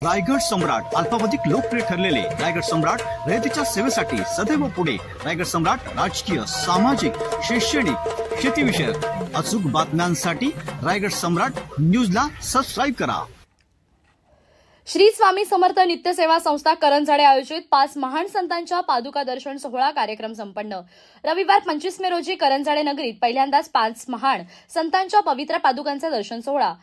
रायगड सम्राट अल्पावधीत लोकप्रिय ठरलेले रायगड सम्राट रयतेच्या सेवेसाठी सदैव पुढे। रायगड सम्राट राजकीय, सामाजिक, शैक्षणिक, शेतीविषयक अचूक बातम्यांसाठी रायगड सम्राट न्यूजला सबस्क्राइब करा। श्री स्वामी समर्थ नित्य सेवा संस्था करंजाडे आयोजित 5 महान संतांच्या पादुका दर्शन सोहळा कार्यक्रम संपन्न। रविवार 25 मे रोजी करंजाडे नगरीत पहिल्यांदाच 5 महान संतांच्या पवित्र पादुकांचा दर्शन सोहळा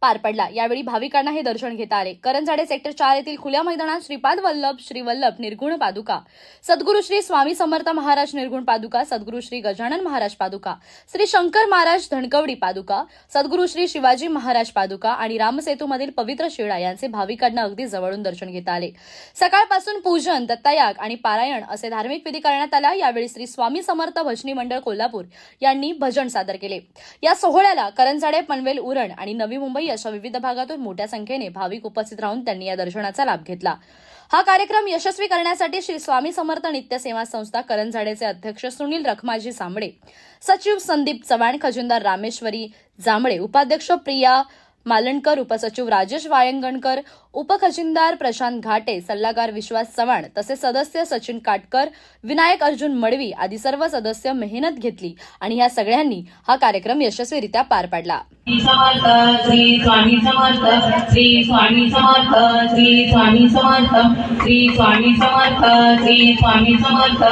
पार पडला। यावेळी भाविकांना हे दर्शन घेता आले। करंजाडे सेक्टर 4 येथील खुल्या मैदानात श्रीपाद वल्लभ, श्री वल्लभ निर्गुण पादुका, सद्गुरू श्री स्वामी समर्थ महाराज निर्गुण पादुका, सद्गुरू श्री गजानन महाराज पादुका, श्री शंकर महाराज धनकवडी पादुका, सद्गुरू श्री शिवाजी महाराज पादुका आणि रामसेतूमधील पवित्र शिळा यांचे भाविकांना अगदी जवळून दर्शन घेता आले। सकाळपासून पूजन, दत्तयाग आणि पारायण असे धार्मिक विधी करण्यात आला। यावेळी श्री स्वामी समर्थ भजनी मंडळ कोल्हापूर यांनी भजन सादर केले। या सोहळ्याला करंजाडे, पनवेल, उरण आणि नवी मुंबई अशा विविध भागातून मोठ्या संख्येने भाविक उपस्थित राहून त्यांनी या दर्शनाचा लाभ घेतला। हा कार्यक्रम यशस्वी करण्यासाठी श्री स्वामी समर्थ नित्य सेवा संस्था करंजाडेचे अध्यक्ष सुनील रखमाजी जांभळे, सचिव संदीप चव्हाण, खजिनदार रामेश्वरी जांभळे, उपाध्यक्ष प्रिया मालणकर, उपसचिव राजेश वायंगणकर, उपखजिनदार प्रशांत घाटे, सल्लागार विश्वास चव्हाण तसेच सदस्य सचिन काटकर, विनायक अर्जुन मडवी आदी सर्व सदस्य मेहनत घेतली आणि या सगळ्यांनी हा कार्यक्रम यशस्वीरित्या पार पाडला। श्री स्वामी समर्थ, श्री स्वामी समर्थ, श्री स्वामी समर्थ, श्री स्वामी समर्थ, श्री स्वामी समर्थ।